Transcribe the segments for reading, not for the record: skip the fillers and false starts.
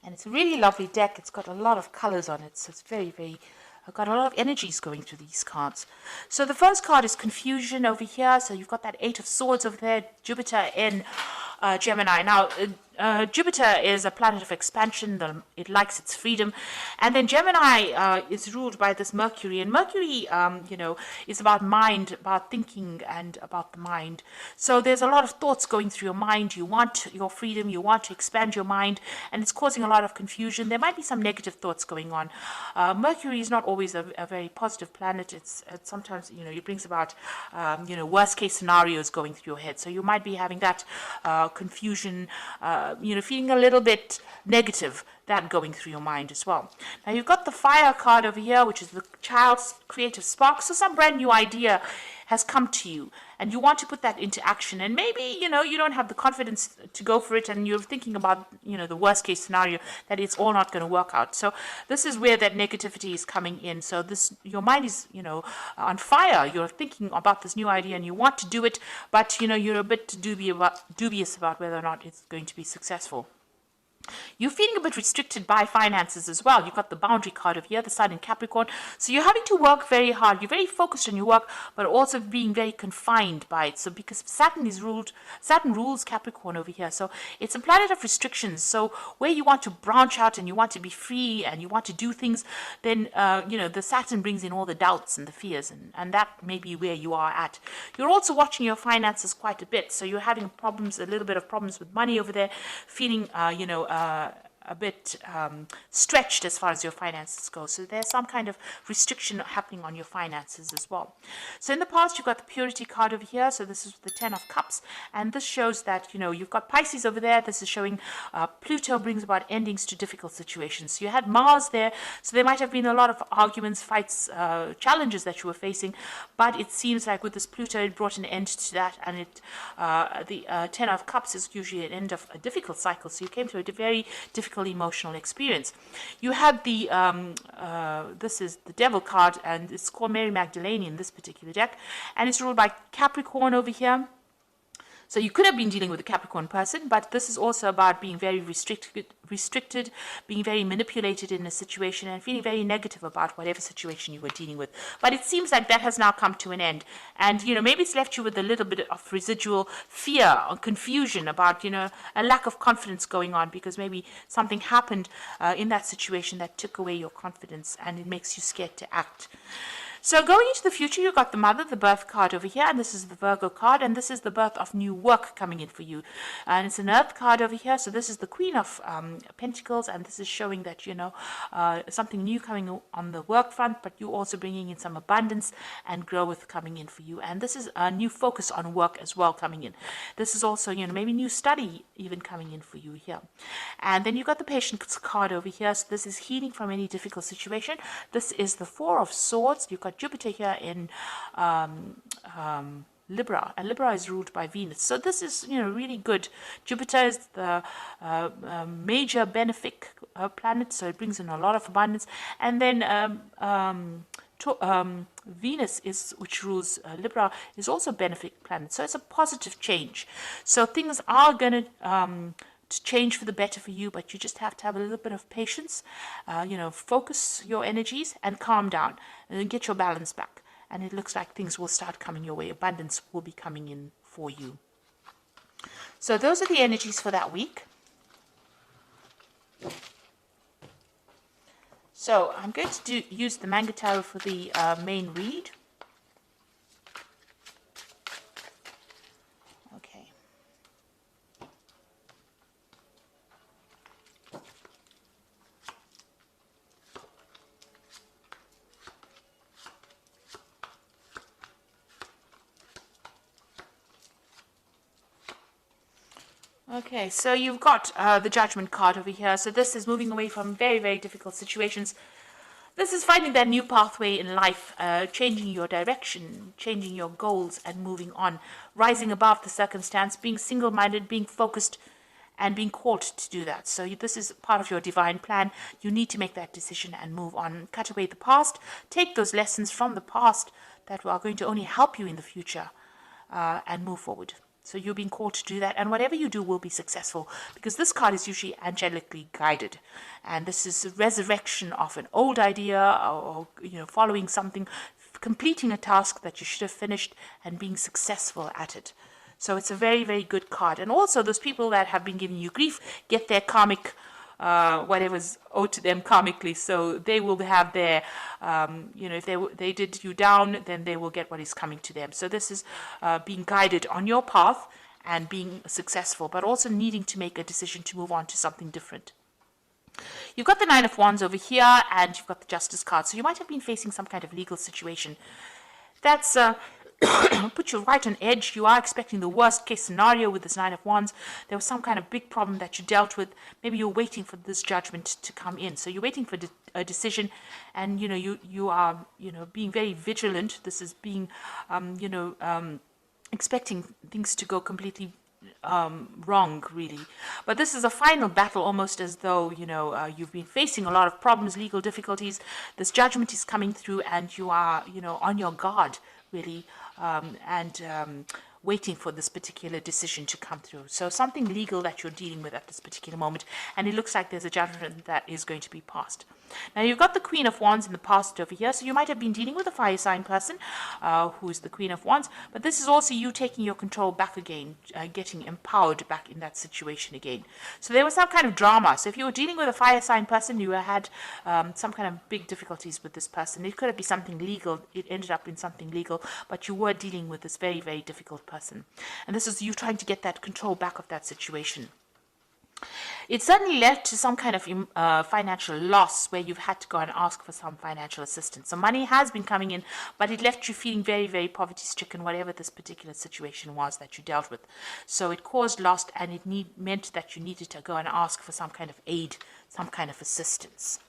And it's a really lovely deck. It's got a lot of colors on it, so it's very, very, I've got a lot of energies going through these cards. So the first card is confusion over here. So you've got that Eight of Swords over there, Jupiter in Gemini. Now, Jupiter is a planet of expansion. It likes its freedom. And then Gemini is ruled by this Mercury. And Mercury, is about mind, about thinking and about the mind. So there's a lot of thoughts going through your mind. You want your freedom. You want to expand your mind. And it's causing a lot of confusion. There might be some negative thoughts going on. Mercury is not always a very positive planet. It's sometimes, it brings about, worst case scenarios going through your head. So you might be having that confusion, feeling a little bit negative, that going through your mind as well. Now you've got the fire card over here, which is the child's creative spark. So some brand new idea has come to you and you want to put that into action, and maybe you don't have the confidence to go for it, and you're thinking about the worst case scenario, that it's all not going to work out. So this is where that negativity is coming in. So your mind is on fire. You're thinking about this new idea and you want to do it, but you're a bit dubious about whether or not it's going to be successful. You're feeling a bit restricted by finances as well. You've got the boundary card over here, the Sun in Capricorn. So you're having to work very hard. You're very focused on your work, but also being very confined by it. So because Saturn rules Capricorn over here. So it's a planet of restrictions. So where you want to branch out and you want to be free and you want to do things, then, the Saturn brings in all the doubts and the fears. And that may be where you are at. You're also watching your finances quite a bit. So you're having a little bit of problems with money over there, feeling, a bit stretched as far as your finances go. So there's some kind of restriction happening on your finances as well. So in the past, you've got the purity card over here. So this is the 10 of Cups. And this shows that, you've got Pisces over there. This is showing Pluto brings about endings to difficult situations. So you had Mars there. So there might have been a lot of arguments, fights, challenges that you were facing. But it seems like with this Pluto, it brought an end to that. And the 10 of Cups is usually an end of a difficult cycle. So you came through a very difficult emotional experience. You had this is the Devil card, and it's called Mary Magdalene in this particular deck, and it's ruled by Capricorn over here. So you could have been dealing with a Capricorn person, but this is also about being very restricted, being very manipulated in a situation, and feeling very negative about whatever situation you were dealing with. But it seems like that has now come to an end. And, maybe it's left you with a little bit of residual fear or confusion about, a lack of confidence going on, because maybe something happened in that situation that took away your confidence, and it makes you scared to act. So going into the future, you've got the Mother, the birth card over here, and this is the Virgo card, and this is the birth of new work coming in for you. And it's an Earth card over here, so this is the Queen of Pentacles, and this is showing that, something new coming on the work front, but you're also bringing in some abundance and growth coming in for you. And this is a new focus on work as well coming in. This is also, maybe new study even coming in for you here. And then you've got the Patience card over here, so this is healing from any difficult situation. This is the Four of Swords. You've got Jupiter here in Libra, and Libra is ruled by Venus. So this is, really good. Jupiter is the major benefic planet, so it brings in a lot of abundance. And then Venus, which rules Libra, is also a benefic planet. So it's a positive change. So things are going to change for the better for you, but you just have to have a little bit of patience, focus your energies and calm down and then get your balance back. And it looks like things will start coming your way. Abundance will be coming in for you. So those are the energies for that week. So I'm going to use the Manga Tarot for the main read. Okay. Okay, so you've got the Judgment card over here. So this is moving away from very, very difficult situations. This is finding that new pathway in life, changing your direction, changing your goals and moving on, rising above the circumstance, being single-minded, being focused, and being called to do that. So this is part of your divine plan. You need to make that decision and move on. Cut away the past. Take those lessons from the past that are going to only help you in the future and move forward. So you're being called to do that, and whatever you do will be successful, because this card is usually angelically guided, and this is a resurrection of an old idea, or following something, completing a task that you should have finished, and being successful at it. So it's a very, very good card. And also those people that have been giving you grief get their karmic whatever's owed to them karmically. So they will have their, if they did you down, then they will get what is coming to them. So this is being guided on your path and being successful, but also needing to make a decision to move on to something different. You've got the Nine of Wands over here, and you've got the Justice card. So you might have been facing some kind of legal situation. That's put you right on edge. You are expecting the worst case scenario with this Nine of Wands. There was some kind of big problem that you dealt with. Maybe you're waiting for this judgment to come in. So you're waiting for a decision, and you are being very vigilant. This is being expecting things to go completely wrong, really. But this is a final battle, almost as though you've been facing a lot of problems, legal difficulties. This judgment is coming through, and you are on your guard, really, and waiting for this particular decision to come through. So something legal that you're dealing with at this particular moment, and it looks like there's a judgment that is going to be passed. Now you've got the Queen of Wands in the past over here, so you might have been dealing with a fire sign person who is the Queen of Wands, but this is also you taking your control back again, getting empowered back in that situation again. So there was some kind of drama. So if you were dealing with a fire sign person, you had some kind of big difficulties with this person. It could have been something legal. It ended up in something legal, but you were dealing with this very, very difficult person. And this is you trying to get that control back of that situation. It certainly led to some kind of financial loss, where you've had to go and ask for some financial assistance. So money has been coming in, but it left you feeling very, very poverty-stricken, whatever this particular situation was that you dealt with. So it caused loss, and it meant that you needed to go and ask for some kind of aid, some kind of assistance.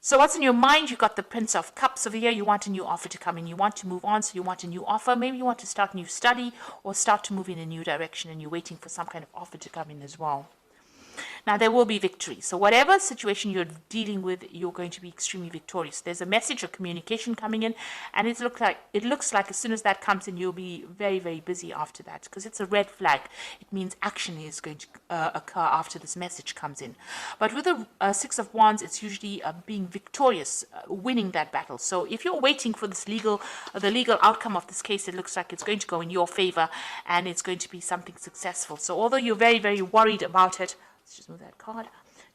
So what's in your mind? You've got the Prince of Cups over here. You want a new offer to come in. You want to move on, so you want a new offer. Maybe you want to start a new study or start to move in a new direction, and you're waiting for some kind of offer to come in as well. Now, there will be victory. So whatever situation you're dealing with, you're going to be extremely victorious. There's a message of communication coming in, and it looks like as soon as that comes in, you'll be very, very busy after that, because it's a red flag. It means action is going to occur after this message comes in. But with the Six of Wands, it's usually being victorious, winning that battle. So if you're waiting for this the legal outcome of this case, it looks like it's going to go in your favor, and it's going to be something successful. So although you're very, very worried about it, let's just move that card.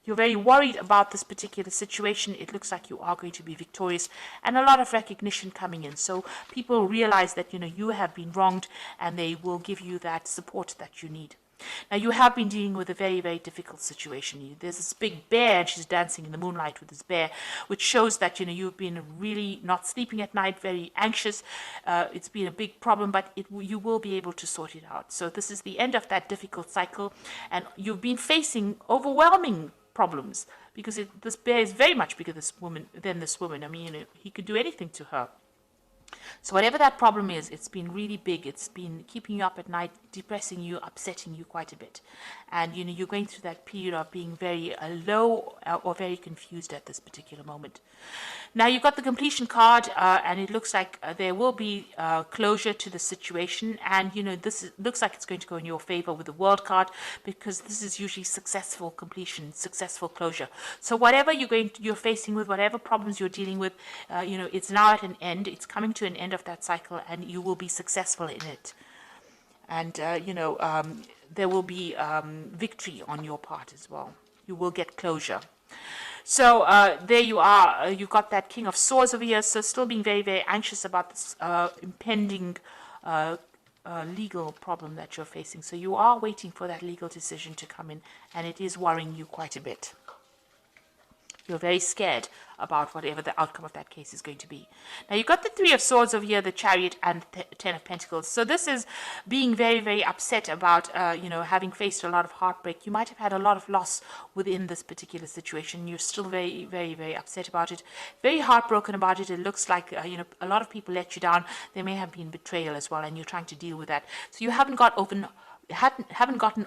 You're very worried about this particular situation. It looks like you are going to be victorious, and a lot of recognition coming in. So people realize that you have been wronged, and they will give you that support that you need. Now, you have been dealing with a very, very difficult situation. There's this big bear, and she's dancing in the moonlight with this bear, which shows that you've been really not sleeping at night, very anxious. It's been a big problem, but you will be able to sort it out. So this is the end of that difficult cycle, and you've been facing overwhelming problems, because this bear is very much bigger than this woman. I mean, he could do anything to her. So whatever that problem is, it's been really big. It's been keeping you up at night, depressing you, upsetting you quite a bit. And, you're going through that period of being very low or very confused at this particular moment. Now, you've got the completion card, and it looks like there will be closure to the situation. And, looks like it's going to go in your favor with the World card, because this is usually successful completion, successful closure. So whatever you're facing with, whatever problems you're dealing with, it's now at an end. It's coming to an end of that cycle, and you will be successful in it. And, there will be victory on your part as well. You will get closure. So there you are. You've got that King of Swords over here. So still being very, very anxious about this impending legal problem that you're facing. So you are waiting for that legal decision to come in, and it is worrying you quite a bit. You're very scared about whatever the outcome of that case is going to be. Now, you've got the Three of Swords over here, the Chariot, and the Ten of Pentacles. So this is being very, very upset about, having faced a lot of heartbreak. You might have had a lot of loss within this particular situation. You're still very, very, very upset about it, very heartbroken about it. It looks like, a lot of people let you down. There may have been betrayal as well, and you're trying to deal with that. So you haven't gotten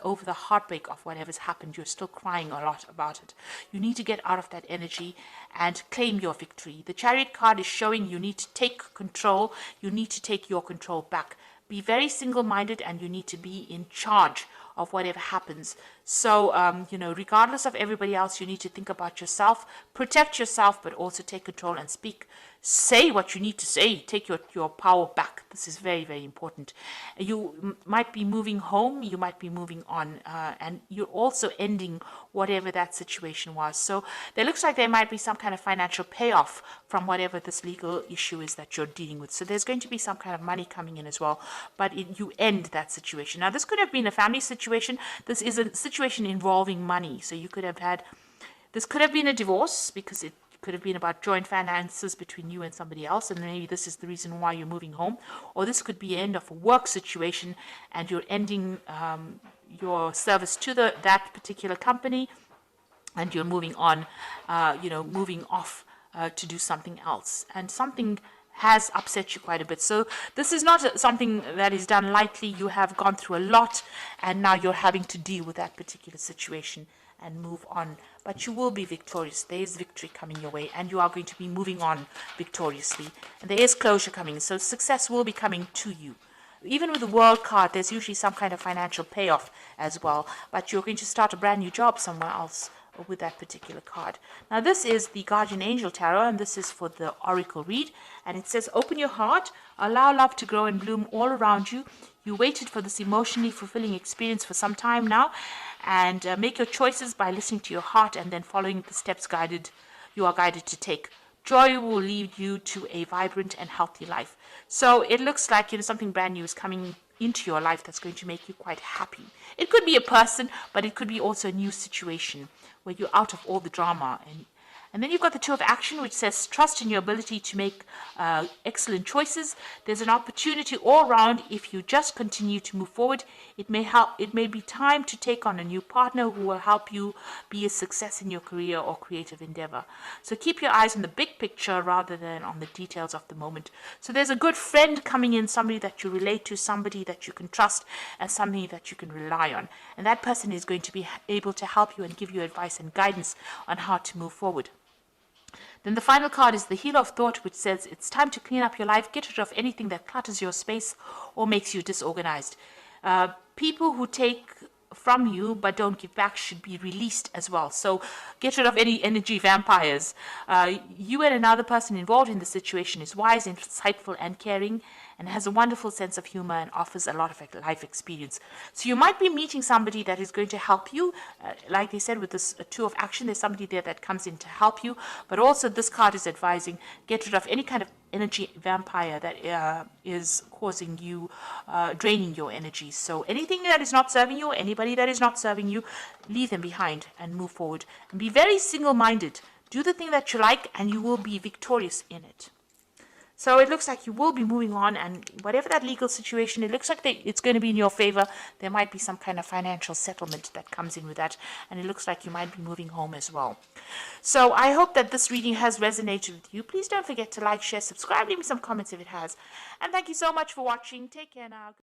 over the heartbreak of whatever's happened. You're still crying a lot about it. You need to get out of that energy and claim your victory. The Chariot card is showing you need to take control. You need to take your control back be very single-minded, and you need to be in charge of whatever happens. So, regardless of everybody else, you need to think about yourself, protect yourself, but also take control and speak. Say what you need to say. Take your power back. This is very, very important. You might be moving home. You might be moving on. And you're also ending whatever that situation was. So there looks like there might be some kind of financial payoff from whatever this legal issue is that you're dealing with. So there's going to be some kind of money coming in as well. But you end that situation. Now, this could have been a family situation. This is a situation involving money. So you could have had... This could have been a divorce, because it could have been about joint finances between you and somebody else, and maybe this is the reason why you're moving home. Or this could be the end of a work situation, and you're ending your service to that particular company, and you're moving on, moving off to do something else. And something has upset you quite a bit. So this is not something that is done lightly. You have gone through a lot, and now you're having to deal with that particular situation and move on. But you will be victorious. There is victory coming your way, and you are going to be moving on victoriously. And there is closure coming, so success will be coming to you. Even with the World card, there's usually some kind of financial payoff as well. But you're going to start a brand new job somewhere else with that particular card. Now, this is the Guardian Angel Tarot, and this is for the Oracle read. And it says, open your heart, allow love to grow and bloom all around you. You waited for this emotionally fulfilling experience for some time now, and make your choices by listening to your heart and then following the steps you are guided to take. Joy will lead you to a vibrant and healthy life. So it looks like something brand new is coming into your life that's going to make you quite happy. It could be a person, but it could be also a new situation where you're out of all the drama. And then you've got the Two of Action, which says trust in your ability to make excellent choices. There's an opportunity all around if you just continue to move forward. It may be time to take on a new partner who will help you be a success in your career or creative endeavor. So keep your eyes on the big picture rather than on the details of the moment. So there's a good friend coming in, somebody that you relate to, somebody that you can trust, and somebody that you can rely on. And that person is going to be able to help you and give you advice and guidance on how to move forward. Then the final card is the Healer of Thought, which says it's time to clean up your life, get rid of anything that clutters your space or makes you disorganized. People who take from you but don't give back should be released as well. So get rid of any energy vampires. You and another person involved in the situation is wise, insightful, and caring, and has a wonderful sense of humor and offers a lot of life experience. So you might be meeting somebody that is going to help you. Like they said, with this Two of Action, there's somebody there that comes in to help you. But also this card is advising, get rid of any kind of energy vampire that is causing you, draining your energy. So anything that is not serving you, anybody that is not serving you, leave them behind and move forward. And be very single-minded. Do the thing that you like, and you will be victorious in it. So it looks like you will be moving on, and whatever that legal situation, it looks like it's going to be in your favor. There might be some kind of financial settlement that comes in with that, and it looks like you might be moving home as well. So I hope that this reading has resonated with you. Please don't forget to like, share, subscribe, leave me some comments if it has. And thank you so much for watching. Take care now.